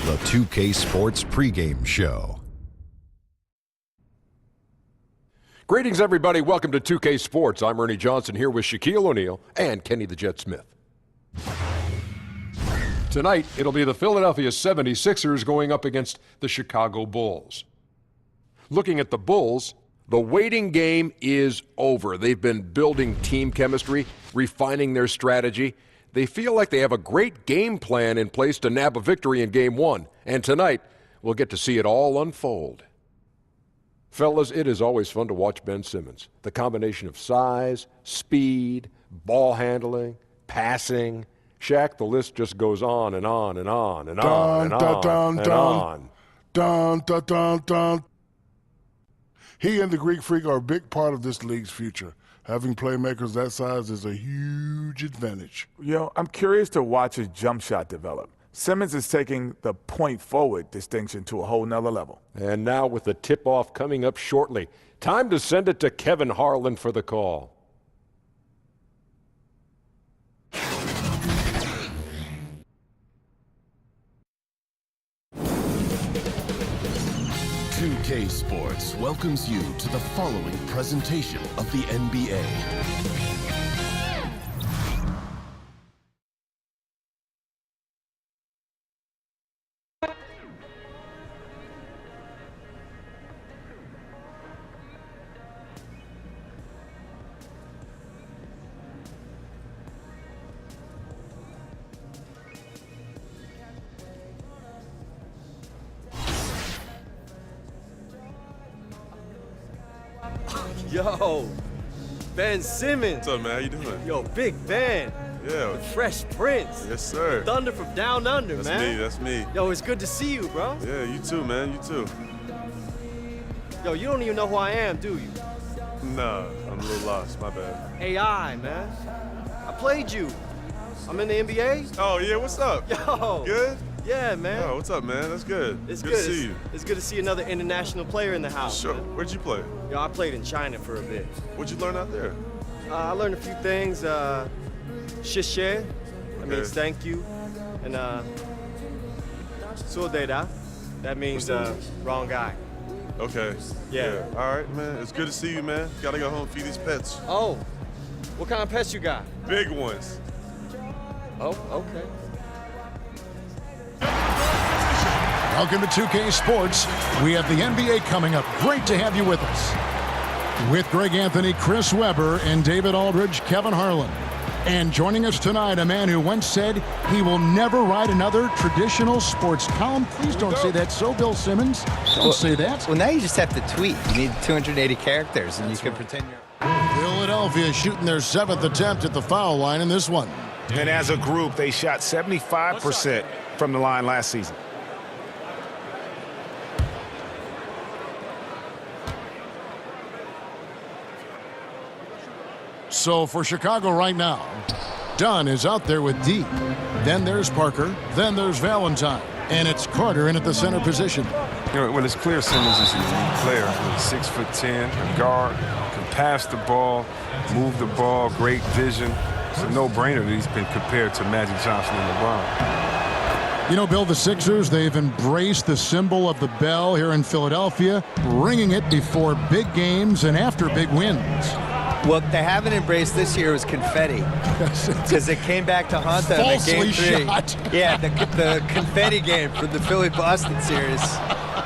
the 2K Sports pregame show. Greetings, everybody. Welcome to 2K Sports. I'm Ernie Johnson here with Shaquille O'Neal and Kenny the Jet Smith. Tonight, it'll be the Philadelphia 76ers going up against the Chicago Bulls. Looking at the Bulls, the waiting game is over. They've been building team chemistry, refining their strategy. They feel like they have a great game plan in place to nab a victory in Game 1. And tonight, we'll get to see it all unfold. Fellas, it is always fun to watch Ben Simmons. The combination of size, speed, ball handling, passing. Shaq, the list just goes on and on and on and on and on and on. Dun, dun, dun, dun. He and the Greek Freak are a big part of this league's future. Having playmakers that size is a huge advantage. I'm curious to watch his jump shot develop. Simmons is taking the point forward distinction to a whole nother level. And now with the tip-off coming up shortly, time to send it to Kevin Harlan for the call. K Sports welcomes you to the following presentation of the NBA. Yo, Ben Simmons. What's up, man? How you doing? Yo, Big Ben. Yeah. The Fresh Prince. Yes, sir. Thunder from down under, man. That's me. Yo, it's good to see you, bro. Yeah, you too, man. You too. Yo, you don't even know who I am, do you? Nah, I'm a little lost. My bad. AI, man. I played you. I'm in the NBA. Oh, yeah. What's up? Yo. Good? Yeah, man. Oh, what's up, man? That's good. It's good to see you. It's good to see another international player in the house. Sure. Man. Where'd you play? Yo, I played in China for a bit. What'd you learn out there? I learned a few things. Xie, that means thank you. And Sudeda, that means wrong guy. Okay. Yeah. All right, man. It's good to see you, man. Gotta go home and feed these pets. Oh, what kind of pets you got? Big ones. Oh, okay. Welcome to 2K Sports. We have the NBA coming up. Great to have you with us. With Greg Anthony, Chris Webber, and David Aldridge, Kevin Harlan. And joining us tonight, a man who once said he will never write another traditional sports column. Please don't say that so, Bill Simmons. Don't say that. Well, now you just have to tweet. You need 280 characters, and you can pretend you're... Philadelphia shooting their 7th attempt at the foul line in this one. And as a group, they shot 75% from the line last season. So for Chicago right now, Dunn is out there with D. Then there's Parker. Then there's Valentine. And it's Carter in at the center position. Well, it's clear Simmons is a unique player. He's 6'10", a guard, can pass the ball, move the ball, great vision. It's a no-brainer that he's been compared to Magic Johnson and LeBron. You know, Bill, the Sixers, they've embraced the symbol of the bell here in Philadelphia, ringing it before big games and after big wins. What they haven't embraced this year was confetti, because it came back to haunt them in Game 3. Shot. Yeah, the confetti game from the Philly-Boston series.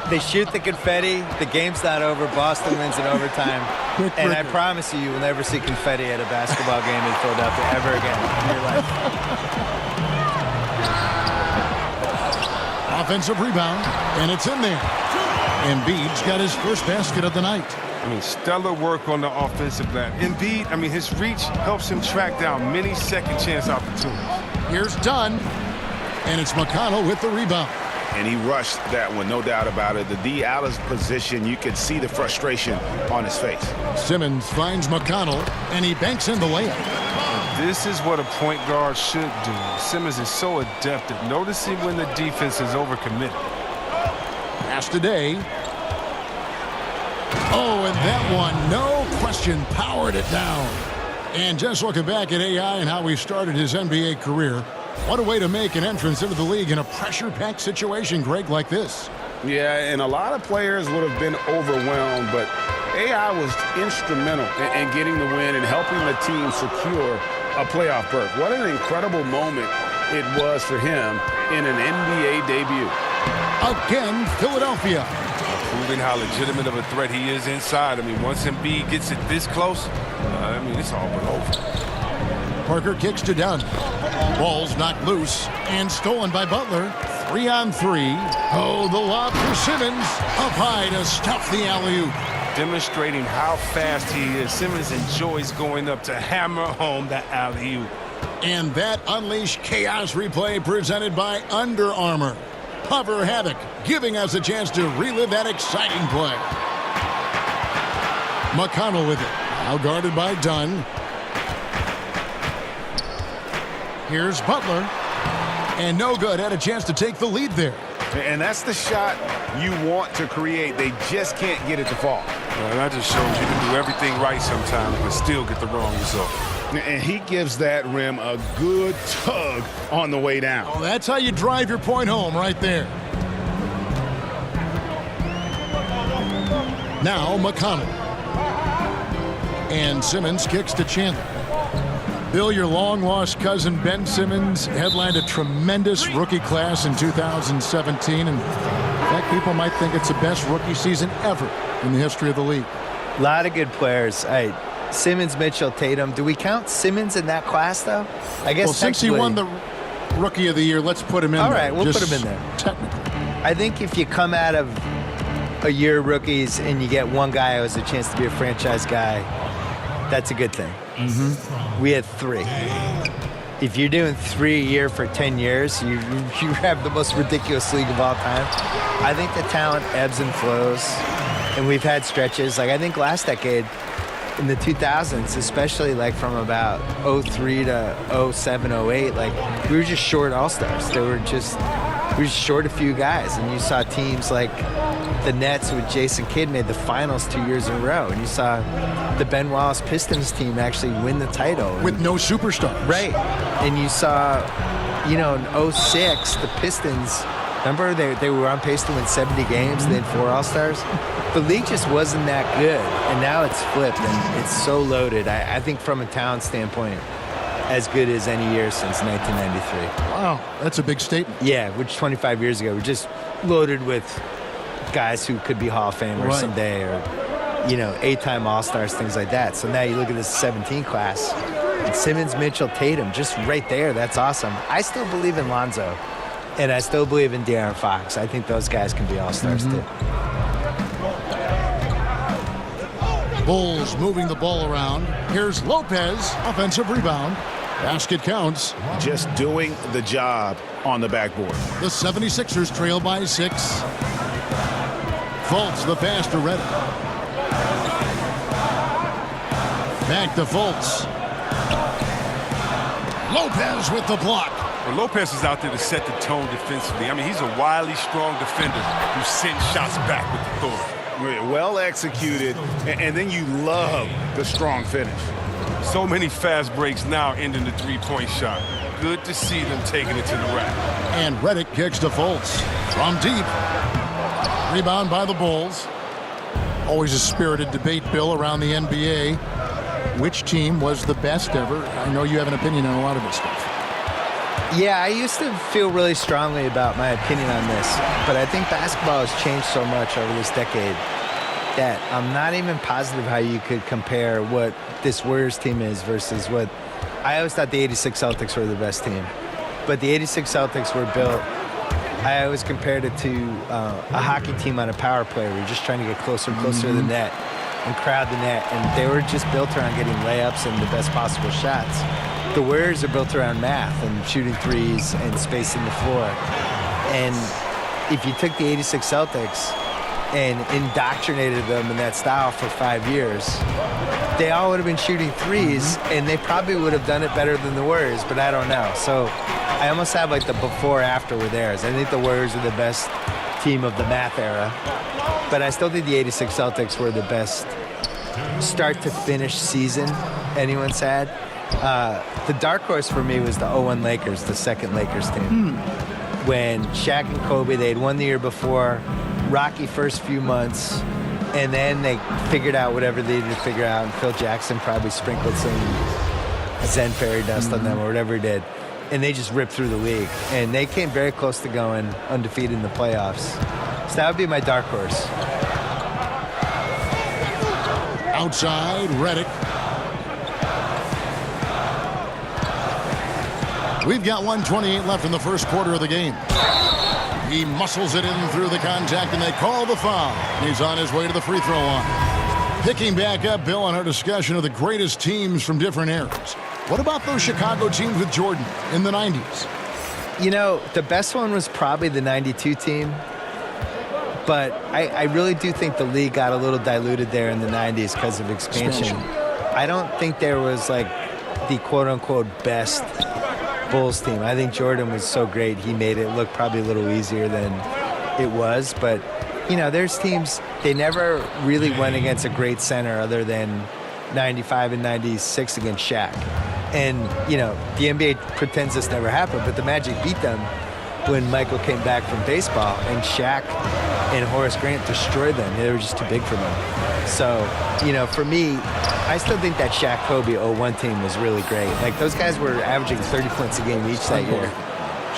They shoot the confetti, the game's not over, Boston wins in overtime. And I promise you will never see confetti at a basketball game in Philadelphia ever again in your life. Offensive rebound, and it's in there. Embiid's got his first basket of the night. I mean, stellar work on the offensive glass. Embiid, I mean, his reach helps him track down many second chance opportunities. Here's Dunn, and it's McConnell with the rebound. And he rushed that one, no doubt about it. The D out of position, you could see the frustration on his face. Simmons finds McConnell, and he banks in the layup. This is what a point guard should do. Simmons is so adept at noticing when the defense is overcommitted. Pass today. Oh, and that one, no question, powered it down. And just looking back at AI and how he started his NBA career, What a way to make an entrance into the league in a pressure-packed situation, Greg, like this. Yeah, and a lot of players would have been overwhelmed, but AI was instrumental in getting the win and helping the team secure a playoff berth. What an incredible moment it was for him in an NBA debut. Again, Philadelphia. Proving how legitimate of a threat he is inside. I mean, once Embiid gets it this close, it's all but over. Parker kicks to Dunn. Ball's knocked loose and stolen by Butler. 3-on-3. Oh, the lob for Simmons. Up high to stuff the alley-oop. Demonstrating how fast he is. Simmons enjoys going up to hammer home that alley-oop. And that Unleash Chaos replay presented by Under Armour. Hover Havoc, giving us a chance to relive that exciting play. McConnell with it. Now guarded by Dunn. Here's Butler. And no good. Had a chance to take the lead there. And that's the shot you want to create. They just can't get it to fall. Well, that just shows you can do everything right sometimes but still get the wrong result. And he gives that rim a good tug on the way down. Oh, that's how you drive your point home right there. Now McConnell. And Simmons kicks to Chandler. Bill, your long-lost cousin Ben Simmons headlined a tremendous rookie class in 2017. And in fact, people might think it's the best rookie season ever in the history of the league. A lot of good players. Simmons, Mitchell, Tatum. Do we count Simmons in that class, though? I guess. Well, since he won the Rookie of the Year, let's put him in there. All right, we'll put him in there. Technically. I think if you come out of a year of rookies and you get one guy who has a chance to be a franchise guy, that's a good thing. We had 3. If you're doing 3 a year for 10 years, you have the most ridiculous league of all time. I think the talent ebbs and flows, and we've had stretches. I think last decade, in the 2000s, especially from about 03 to 07, 08, we were just short all-stars. We were just short a few guys, and you saw teams like the Nets with Jason Kidd made the finals 2 years in a row, and you saw the Ben Wallace Pistons team actually win the title. With no superstars. Right. And you saw, in 06, the Pistons, remember they were on pace to win 70 games, they had 4 all-stars? The league just wasn't that good, and now it's flipped, and it's so loaded. I think from a talent standpoint, as good as any year since 1993. Wow, that's a big statement. Yeah, which 25 years ago, we're just loaded with guys who could be Hall of Famers someday, or 8-time All-Stars, things like that. So now you look at this 17 class, and Simmons, Mitchell, Tatum, just right there. That's awesome. I still believe in Lonzo, and I still believe in De'Aaron Fox. I think those guys can be All-Stars too. Bulls moving the ball around. Here's Lopez, offensive rebound. Basket counts. Just doing the job on the backboard. The 76ers trail by 6. Fultz the pass to Reddick. Back to Fultz. Lopez with the block. Well, Lopez is out there to set the tone defensively. He's a wily, strong defender who sends shots back with authority. Well executed, and then you love the strong finish. So many fast breaks now ending the three-point shot. Good to see them taking it to the rack. And Reddick kicks to Fultz from deep. Rebound by the Bulls. Always a spirited debate, Bill, around the NBA. Which team was the best ever? I know you have an opinion on a lot of this stuff. Yeah, I used to feel really strongly about my opinion on this, but I think basketball has changed so much over this decade that I'm not even positive how you could compare what this Warriors team is versus what... I always thought the 86 Celtics were the best team, but the 86 Celtics were built... I always compared it to a hockey team on a power play where you're just trying to get closer and closer to the net and crowd the net, and they were just built around getting layups and the best possible shots. The Warriors are built around math and shooting threes and spacing the floor. And if you took the 86 Celtics and indoctrinated them in that style for 5 years, they all would have been shooting threes, and they probably would have done it better than the Warriors, but I don't know. So I almost have the before-after with theirs. I think the Warriors are the best team of the math era, but I still think the 86 Celtics were the best start-to-finish season anyone's had. The dark horse for me was the 0-1 Lakers, the second Lakers team. When Shaq and Kobe, they'd won the year before, rocky first few months, and then they figured out whatever they needed to figure out, and Phil Jackson probably sprinkled some Zen fairy dust on them or whatever he did, and they just ripped through the league. And they came very close to going undefeated in the playoffs. So that would be my dark horse. Outside, Reddick. We've got 1:28 left in the first quarter of the game. He muscles it in through the contact, and they call the foul. He's on his way to the free throw line. Picking back up, Bill, on our discussion of the greatest teams from different eras. What about those Chicago teams with Jordan in the 90s? You know, the best one was probably the 92 team. But I really do think the league got a little diluted there in the 90s because of expansion. I don't think there was, like, the quote-unquote best Bulls team. I think Jordan was so great, he made it look probably a little easier than it was. But, you know, there's teams, they never really went against a great center other than 95 and 96 against Shaq. And, you know, the NBA pretends this never happened, but the Magic beat them when Michael came back from baseball, and Shaq and Horace Grant destroyed them. They were just too big for them. So, you know, for me, I still think that Shaq-Kobe 01 team was really great. Like, those guys were averaging 30 points a game each that year,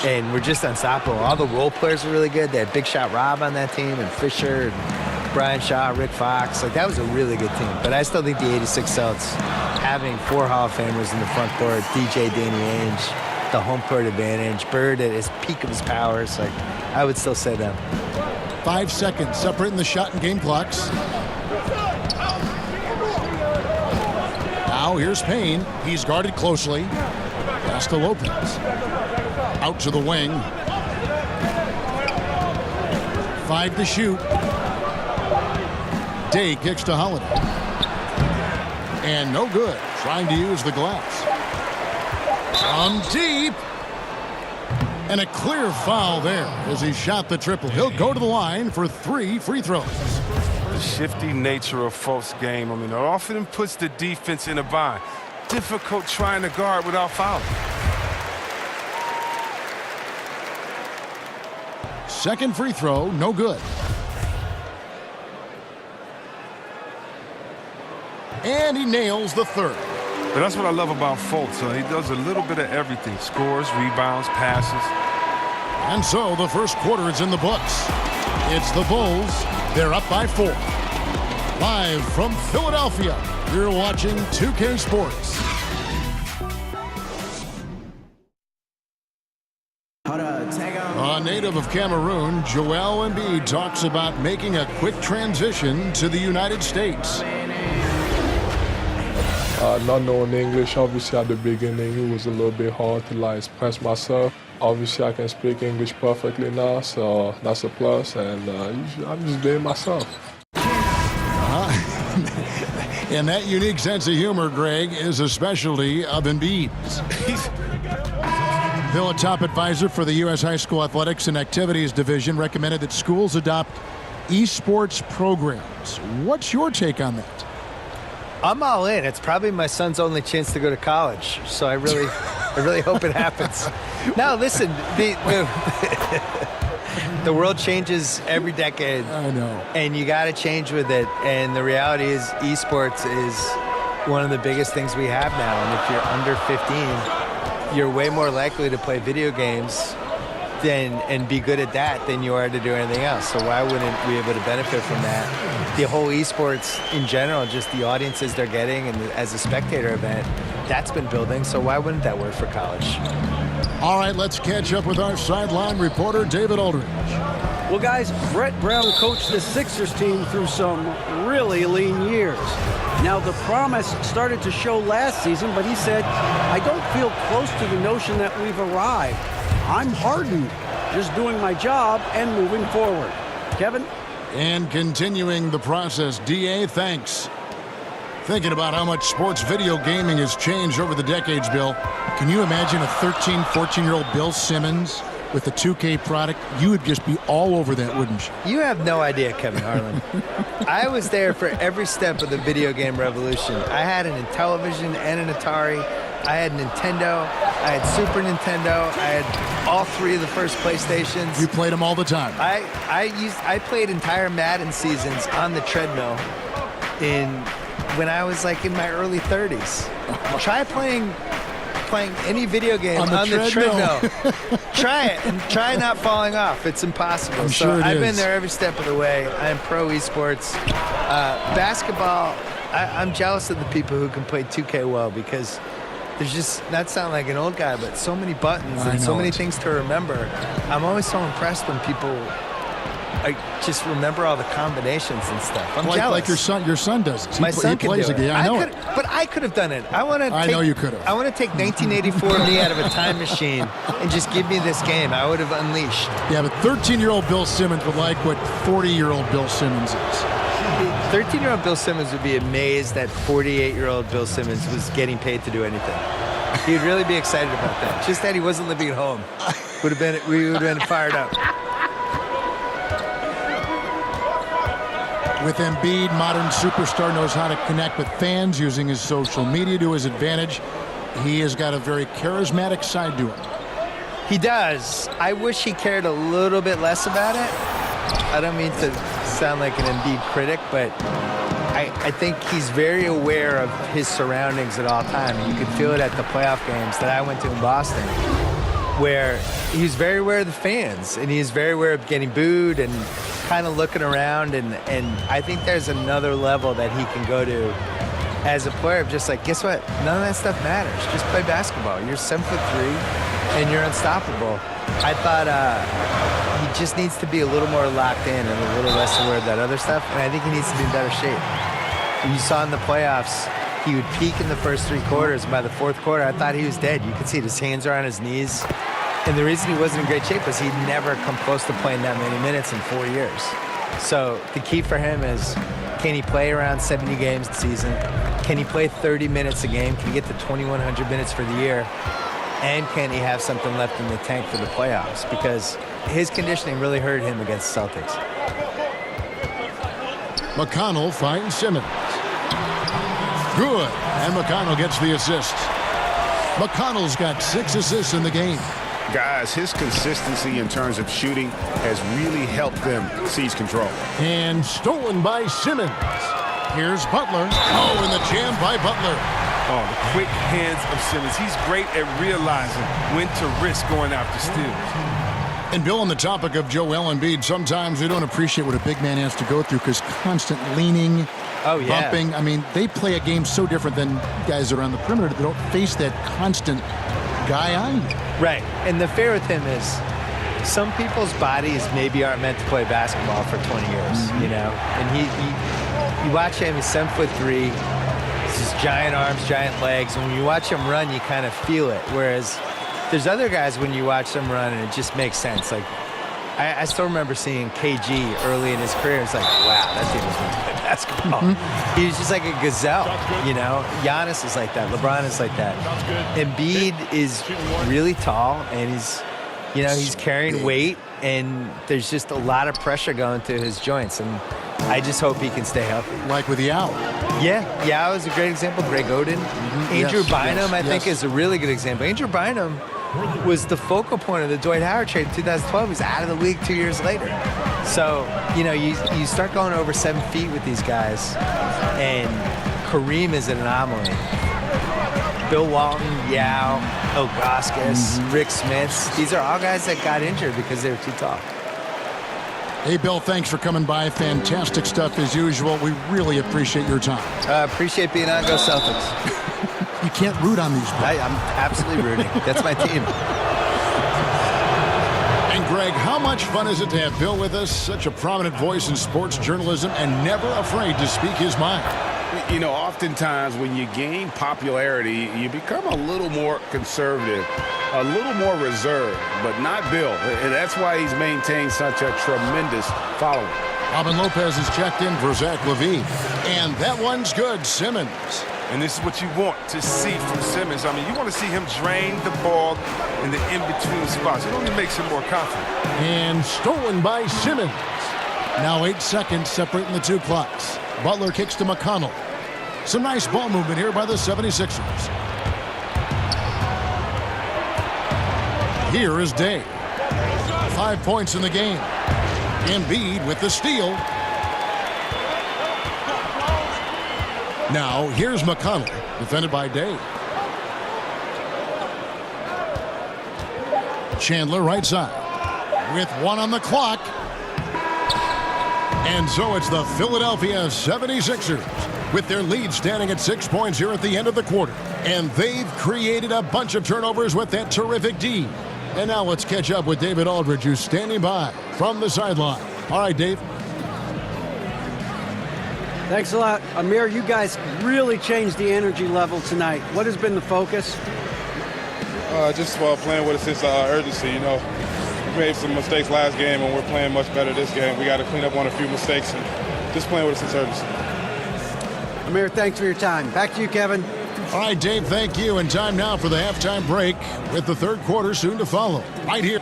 and were just unstoppable. All the role players were really good. They had Big Shot Rob on that team, and Fisher, and Brian Shaw, Rick Fox. Like, that was a really good team. But I still think the 86 Celtics, having 4 Hall of Famers in the front court, DJ, Danny Ainge, the home court advantage, Bird at his peak of his powers, like, I would still say them. 5 seconds separating the shot and game clocks. Now here's Payne. He's guarded closely. Pass to Lopez. Out to the wing. 5 to shoot. Day kicks to Holiday. And no good. Trying to use the glass. From deep. And a clear foul there as he shot the triple. He'll go to the line for 3 free throws. The shifty nature of Fultz's game, I mean, it often puts the defense in a bind. Difficult trying to guard without fouling. Second free throw, no good. And he nails the third. But that's what I love about Fultz. He does a little bit of everything. Scores, rebounds, passes. And so the first quarter is in the books. It's the Bulls. They're up by 4. Live from Philadelphia, you're watching 2K Sports. A native of Cameroon, Joel Embiid talks about making a quick transition to the United States. Not knowing English, obviously at the beginning it was a little bit hard to like express myself. Obviously I can speak English perfectly now, so that's a plus, and I'm just being myself. And that unique sense of humor, Greg, is a specialty of Embiid's. Bill, a top advisor for the U.S. High School Athletics and Activities Division, recommended that schools adopt esports programs. What's your take on that? I'm all in. It's probably my son's only chance to go to college, so I really hope it happens. No, listen, the world changes every decade. I know. And you got to change with it. And the reality is esports is one of the biggest things we have now. And if you're under 15, you're way more likely to play video games and be good at that than you are to do anything else. So why wouldn't we be able to benefit from that? The whole esports in general, just the audiences they're getting, and as a spectator event, that's been building. So why wouldn't that work for college? All right, let's catch up with our sideline reporter, David Aldridge. Well, guys, Brett Brown coached the Sixers team through some really lean years. Now, the promise started to show last season, but he said, I don't feel close to the notion that we've arrived. I'm hardened, just doing my job and moving forward. Kevin? And continuing the process, DA, thanks. Thinking about how much sports video gaming has changed over the decades, Bill. Can you imagine a 13, 14-year-old Bill Simmons with the 2K product? You would just be all over that, wouldn't you? You have no idea, Kevin Harlan. I was there for every step of the video game revolution. I had an Intellivision and an Atari. I had Nintendo, I had Super Nintendo, I had all 3 of the first PlayStations. You played them all the time. I played entire Madden seasons on the treadmill when I was like in my early 30s. Try playing any video game on the treadmill. Try it and try not falling off. It's impossible. I'm sure I've been there every step of the way. I'm pro esports. Basketball, I'm jealous of the people who can play 2K well because there's just, not sound like an old guy, but so many buttons and so many things to remember. I'm always so impressed when people just remember all the combinations and stuff. I'm jealous. Like your son does it. My son he plays can do it. I know it. But I could have done it. I know you could have. I want to take 1984 me out of a time machine and just give me this game. I would have unleashed. Yeah, but 13-year-old Bill Simmons would like what 40-year-old Bill Simmons is. 13-year-old Bill Simmons would be amazed that 48-year-old Bill Simmons was getting paid to do anything. He'd really be excited about that. Just that he wasn't living at home. We would have been fired up. With Embiid, modern superstar knows how to connect with fans using his social media to his advantage. He has got a very charismatic side to him. He does. I wish he cared a little bit less about it. I don't mean to sound like an Embiid critic, but I think he's very aware of his surroundings at all times. You could feel it at the playoff games that I went to in Boston, where he's very aware of the fans, and he's very aware of getting booed and kind of looking around, and I think there's another level that he can go to as a player of just like, guess what? None of that stuff matters. Just play basketball. You're 7'3", and you're unstoppable. I thought he just needs to be a little more locked in and a little less aware of that other stuff, and I think he needs to be in better shape. You saw in the playoffs, he would peak in the first 3 quarters, and by the 4th quarter, I thought he was dead. You could see his hands are on his knees. And the reason he wasn't in great shape was he'd never come close to playing that many minutes in 4 years. So the key for him is, can he play around 70 games a season? Can he play 30 minutes a game? Can he get to 2,100 minutes for the year? And can he have something left in the tank for the playoffs? Because his conditioning really hurt him against the Celtics. McConnell finds Simmons. Good. And McConnell gets the assist. McConnell's got 6 assists in the game. Guys, his consistency in terms of shooting has really helped them seize control. And stolen by Simmons. Here's Butler. Oh, and the jam by Butler. Oh, the quick hands of Simmons. He's great at realizing when to risk going after steals. And Bill, on the topic of Joel Embiid, sometimes we don't appreciate what a big man has to go through because constant leaning, bumping. I mean, they play a game so different than guys that are on the perimeter that don't face that constant guy on you. Right. And the fear with him is some people's bodies maybe aren't meant to play basketball for 20 years, you know? And you watch him, he's 7'3". He's just giant arms, giant legs. And when you watch him run, you kind of feel it. Whereas there's other guys when you watch them run and it just makes sense. Like, I still remember seeing KG early in his career. It's like, wow, that dude was meant to play basketball. He was just like a gazelle, you know? Giannis is like that. LeBron is like that. Embiid is really tall, and he's carrying weight, and there's just a lot of pressure going to his joints, and I just hope he can stay healthy. Like with Yao. Yeah, Yao is a great example. Greg Oden. Andrew Bynum, I think, is a really good example. Andrew Bynum was the focal point of the Dwight Howard trade in 2012. He's out of the league 2 years later. So, you know, you start going over 7 feet with these guys, and Kareem is an anomaly. Bill Walton, Yao, Ilgauskas, Rick Smith. These are all guys that got injured because they were too tall. Hey, Bill, thanks for coming by. Fantastic stuff as usual. We really appreciate your time. Appreciate being on. Go Celtics. You can't root on these. I'm absolutely rooting. That's my team. And Greg, how much fun is it to have Bill with us? Such a prominent voice in sports journalism and never afraid to speak his mind. You know, oftentimes when you gain popularity, you become a little more conservative, a little more reserved, but not Bill. And that's why he's maintained such a tremendous following. Robin Lopez is checked in for Zach Levine. And that one's good, Simmons. And this is what you want to see from Simmons. I mean, you want to see him drain the ball in the in-between spots. It only makes him more confident. And stolen by Simmons. Now 8 seconds separating the 2 clocks. Butler kicks to McConnell. Some nice ball movement here by the 76ers. Here is Day. 5 points in the game. Embiid with the steal. Now, here's McConnell, defended by Day. Chandler right side with 1 on the clock. And so it's the Philadelphia 76ers with their lead standing at 6 points here at the end of the quarter. And they've created a bunch of turnovers with that terrific D. And now let's catch up with David Aldridge, who's standing by from the sideline. All right, Dave. Thanks a lot. Amir, you guys really changed the energy level tonight. What has been the focus? Just playing with a sense of urgency. You know, we made some mistakes last game, and we're playing much better this game. We got to clean up on a few mistakes and just playing with a sense of urgency. Amir, thanks for your time. Back to you, Kevin. All right, Dave, thank you. And time now for the halftime break with the third quarter soon to follow. Right here.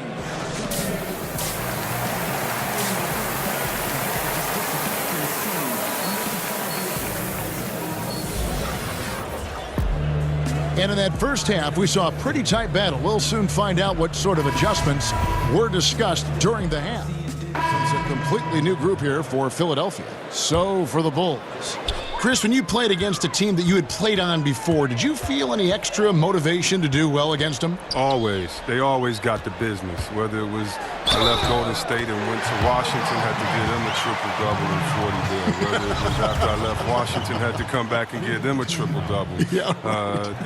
And in that first half, we saw a pretty tight battle. We'll soon find out what sort of adjustments were discussed during the half. It's a completely new group here for Philadelphia. So for the Bulls. Chris, when you played against a team that you had played on before, did you feel any extra motivation to do well against them? Always. They always got the business. Whether it was I left Golden State and went to Washington, had to give them a triple-double in 40 there. Whether it was after I left Washington, had to come back and give them a triple-double. Yeah.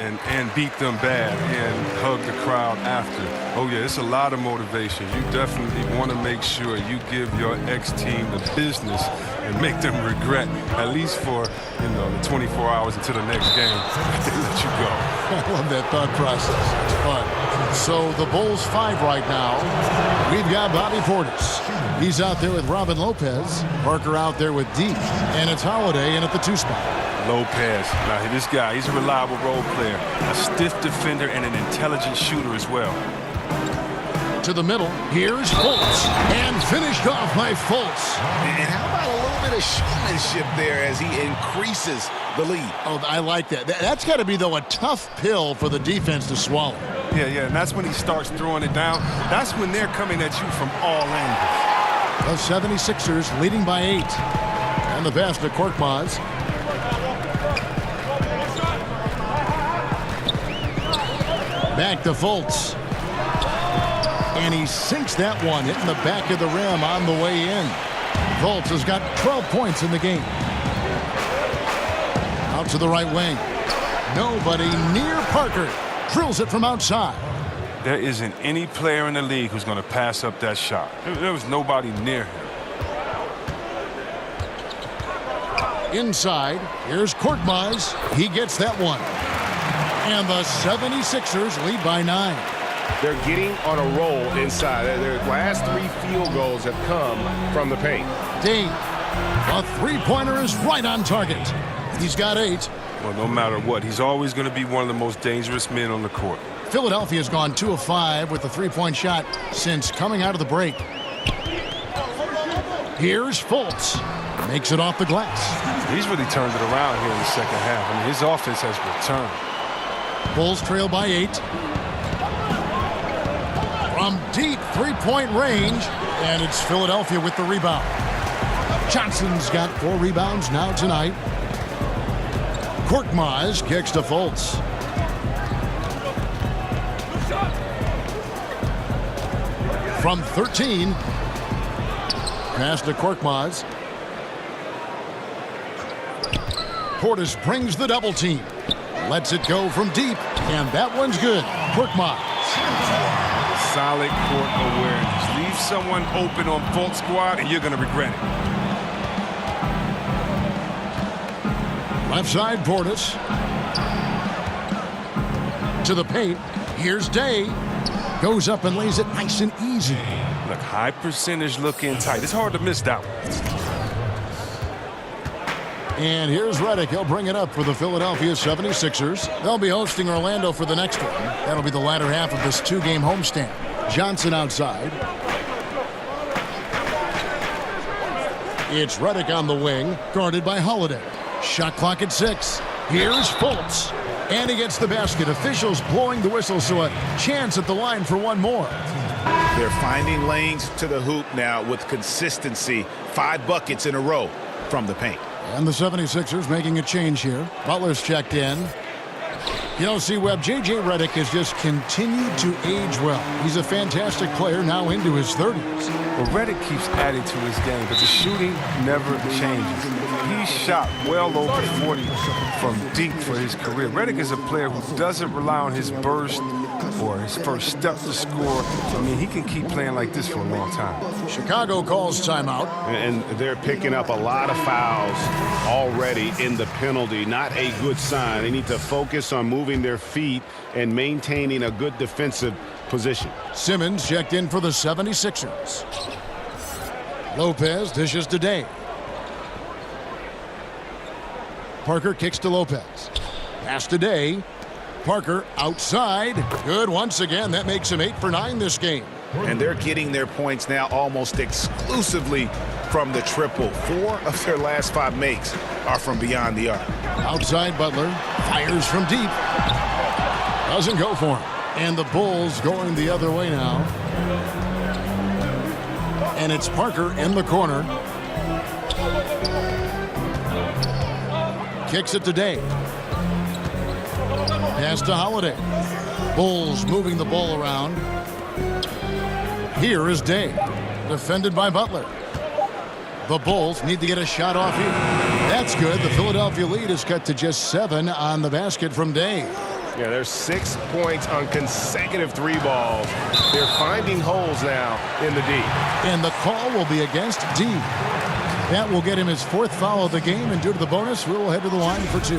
And beat them bad and hug the crowd after. Oh, yeah, it's a lot of motivation. You definitely want to make sure you give your ex-team the business and make them regret, at least for the 24 hours until the next game, they let you go. I love that thought process. It's fun. So the Bulls 5 right now. We've got Bobby Portis. He's out there with Robin Lopez. Parker out there with D. And it's Holiday in at the 2 spot. Lopez. Now, this guy, he's a reliable role player, a stiff defender, and an intelligent shooter as well. To the middle, here's Fultz, and finished off by Fultz. And how about a little bit of showmanship there as he increases the lead? Oh, I like that. That's got to be, though, a tough pill for the defense to swallow. Yeah, and that's when he starts throwing it down. That's when they're coming at you from all angles. The 76ers leading by 8. And the pass to Korkmaz. Back to Fultz. And he sinks that one, hitting the back of the rim on the way in. Fultz has got 12 points in the game. Out to the right wing. Nobody near Parker. Drills it from outside. There isn't any player in the league who's going to pass up that shot. There was nobody near him. Inside, here's Korkmaz. He gets that one. And the 76ers lead by 9. They're getting on a roll inside. Their last 3 field goals have come from the paint. Dave, a 3-pointer is right on target. He's got 8. Well, no matter what, he's always going to be one of the most dangerous men on the court. Philadelphia's gone 2 of 5 with the 3-point shot since coming out of the break. Here's Fultz. Makes it off the glass. He's really turned it around here in the second half. I mean, his offense has returned. Bulls trail by 8. From deep 3-point range, and it's Philadelphia with the rebound. Johnson's got 4 rebounds now tonight. Korkmaz kicks to Fultz. From 13, pass to Korkmaz. Portis brings the double team. Lets it go from deep, and that one's good. Korkmaz. Solid court awareness. Leave someone open on Fultz squad, and you're going to regret it. Left side, Portis. To the paint. Here's Day. Goes up and lays it nice and easy. Look, high percentage look in tight. It's hard to miss that one. And here's Redick. He'll bring it up for the Philadelphia 76ers. They'll be hosting Orlando for the next one. That'll be the latter half of this 2-game homestand. Johnson outside. It's Redick on the wing, guarded by Holiday. Shot clock at 6. Here's Fultz. And he gets the basket. Officials blowing the whistle, so a chance at the line for one more. They're finding lanes to the hoop now with consistency. 5 buckets in a row from the paint. And the 76ers making a change here. Butler's checked in. You know, see, Webb, J.J. Redick has just continued to age well. He's a fantastic player now into his 30s. Well, Redick keeps adding to his game, but the shooting never changes. He shot well over 40 from deep for his career. Redick is a player who doesn't rely on his burst or his first step to score. I mean, he can keep playing like this for a long time. Chicago calls timeout. And they're picking up a lot of fouls already in the penalty. Not a good sign. They need to focus on moving their feet and maintaining a good defensive position. Simmons checked in for the 76ers. Lopez dishes to Day. Parker kicks to Lopez. Pass to Day. Parker outside. Good once again. That makes him 8 for 9 this game. And they're getting their points now almost exclusively from the triple. 4 of their last 5 makes are from beyond the arc. Outside Butler. Fires from deep. Doesn't go for him. And the Bulls going the other way now. And it's Parker in the corner. Kicks it to Day. Pass to Holiday. Bulls moving the ball around. Here is Day. Defended by Butler. The Bulls need to get a shot off here. That's good. The Philadelphia lead is cut to just 7 on the basket from Day. Yeah, there's 6 points on consecutive 3 balls. They're finding holes now in the D. And the call will be against D. That will get him his 4th foul of the game, and due to the bonus, we'll head to the line for 2.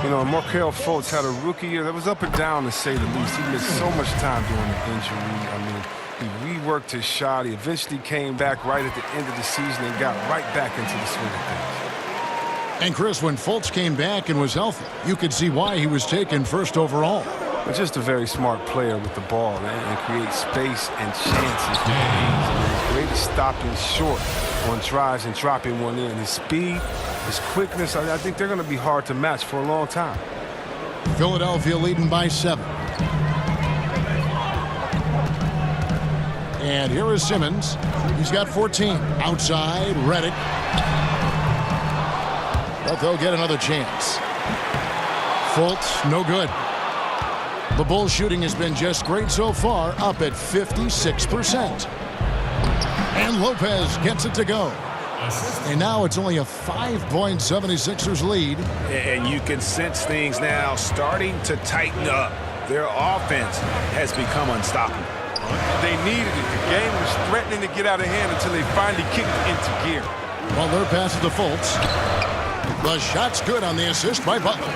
You know, Markelle Fultz had a rookie year that was up and down, to say the least. He missed so much time during the injury. I mean, he reworked his shot. He eventually came back right at the end of the season and got right back into the swing of things. And Chris, when Fultz came back and was healthy, you could see why he was taken 1st overall. But just a very smart player with the ball, and create space and chances with ease. I mean, he's great at stopping short on drives and dropping one in. His speed, his quickness, I think they're going to be hard to match for a long time. Philadelphia leading by 7. And here is Simmons. He's got 14. Outside, Redick. But they'll get another chance. Fultz, no good. The Bulls shooting has been just great so far, up at 56%. And Lopez gets it to go. And now it's only a 5-point 76ers lead. And you can sense things now starting to tighten up. Their offense has become unstoppable. They needed it. The game was threatening to get out of hand until they finally kicked into gear. Butler passes to Fultz. The shot's good on the assist by Butler.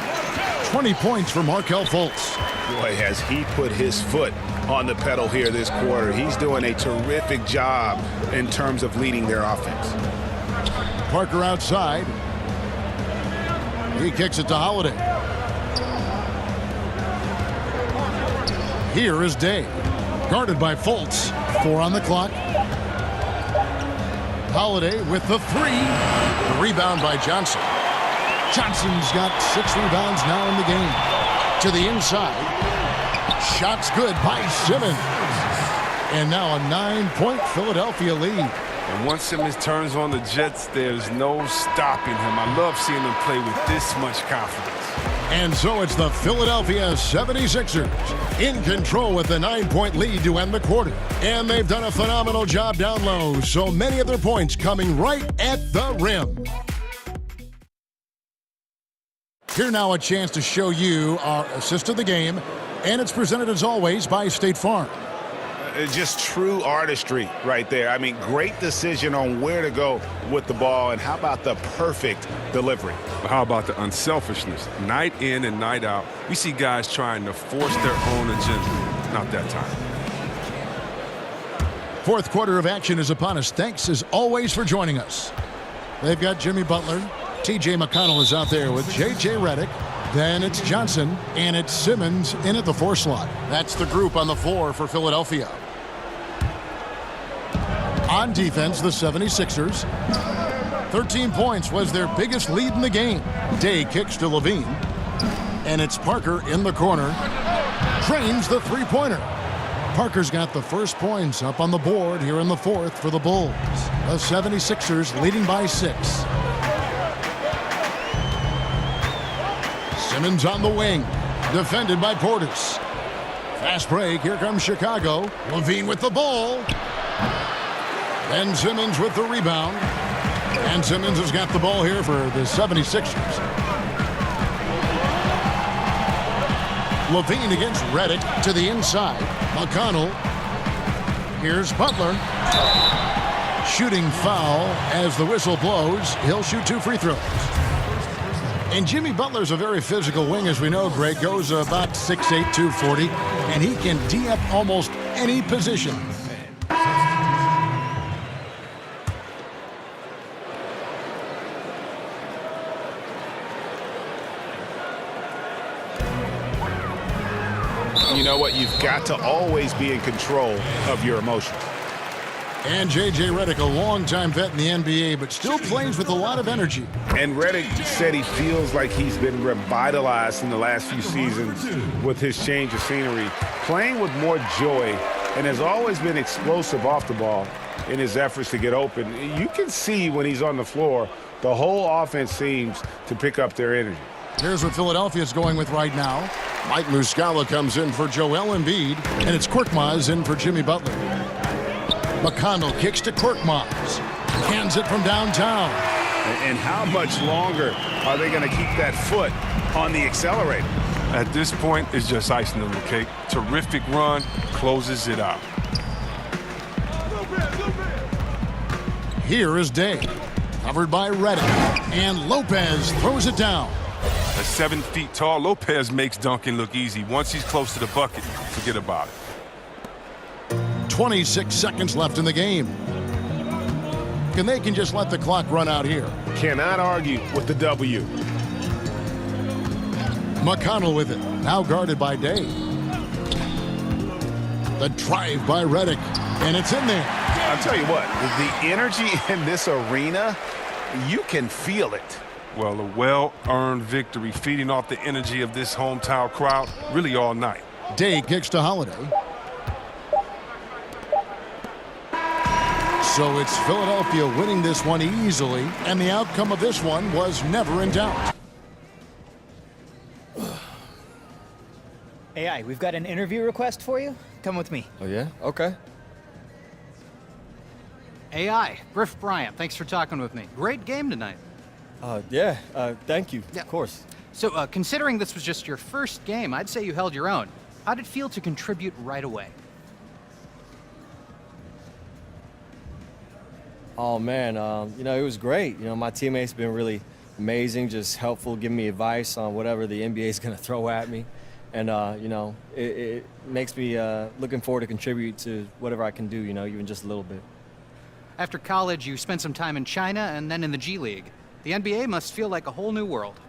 20 points for Markelle Fultz. Boy, has he put his foot on the pedal here this quarter. He's doing a terrific job in terms of leading their offense. Parker outside. He kicks it to Holiday. Here is Day. Guarded by Fultz. 4 on the clock. Holiday with the 3. The rebound by Johnson. Johnson's got 6 rebounds now in the game. To the inside. Shot's good by Simmons. And now a 9-point Philadelphia lead. And once Simmons turns on the Jets, there's no stopping him. I love seeing him play with this much confidence. And so it's the Philadelphia 76ers in control with the 9-point lead to end the quarter. And they've done a phenomenal job down low, so many of their points coming right at the rim. Here now a chance to show you our assist of the game, and it's presented as always by State Farm. Just true artistry right there. I mean, great decision on where to go with the ball, and how about the perfect delivery? How about the unselfishness? Night in and night out, we see guys trying to force their own agenda. Not that time. 4th quarter of action is upon us. Thanks as always for joining us. They've got Jimmy Butler. T.J. McConnell is out there with J.J. Redick. Then it's Johnson, and it's Simmons in at the 4 slot. That's the group on the floor for Philadelphia. On defense, the 76ers. 13 points was their biggest lead in the game. Day kicks to Levine. And it's Parker in the corner. Drains the three-pointer. Parker's got the first points up on the board here in the fourth for the Bulls. The 76ers leading by 6. Simmons on the wing. Defended by Portis. Fast break. Here comes Chicago. Levine with the ball. Then Simmons with the rebound. And Simmons has got the ball here for the 76ers. Levine against Redick to the inside. McConnell. Here's Butler. Shooting foul as the whistle blows. He'll shoot 2 free throws. And Jimmy Butler's a very physical wing, as we know, Greg. Goes about 6'8", 240. And he can tee up almost any position. You know what? You've got to always be in control of your emotions. And J.J. Redick, a longtime vet in the NBA, but still plays with a lot of energy. And Redick said he feels like he's been revitalized in the last few seasons with his change of scenery, playing with more joy, and has always been explosive off the ball in his efforts to get open. You can see when he's on the floor, the whole offense seems to pick up their energy. Here's what Philadelphia's going with right now. Mike Muscala comes in for Joel Embiid, and it's Korkmaz in for Jimmy Butler. McConnell kicks to Korkmaz. Hands it from downtown. And how much longer are they going to keep that foot on the accelerator? At this point, it's just icing on the cake. Terrific run, closes it out. Here is Day, covered by Redick, and Lopez throws it down. At 7 feet tall, Lopez makes dunking look easy. Once he's close to the bucket, forget about it. 26 seconds left in the game. And they can just let the clock run out here. Cannot argue with the W. McConnell with it, now guarded by Day. The drive by Redick, and it's in there. I'll tell you what, the energy in this arena, you can feel it. Well, a well-earned victory, feeding off the energy of this hometown crowd really all night. Day kicks to Holiday. So it's Philadelphia winning this one easily, and the outcome of this one was never in doubt. AI, we've got an interview request for you. Come with me. Oh, yeah? Okay. AI, Griff Bryant, thanks for talking with me. Great game tonight. Yeah, thank you. Yeah. Of course. So, considering this was just your first game, I'd say you held your own. How did it feel to contribute right away? Oh, man, you know, it was great. You know, my teammates been really amazing, just helpful, giving me advice on whatever the NBA is going to throw at me. And, you know, it makes me looking forward to contribute to whatever I can do, you know, even just a little bit. After college, you spent some time in China and then in the G League. The NBA must feel like a whole new world.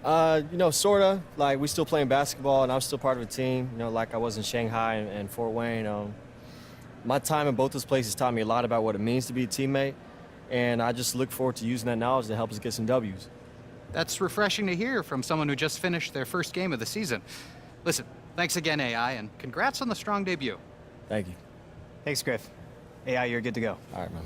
You know, sort of. Like, we're still playing basketball, and I'm still part of a team, you know, like I was in Shanghai and Fort Wayne. My time in both those places taught me a lot about what it means to be a teammate, and I just look forward to using that knowledge to help us get some W's. That's refreshing to hear from someone who just finished their first game of the season. Listen, thanks again, AI, and congrats on the strong debut. Thank you. Thanks, Griff. AI, you're good to go. All right, man.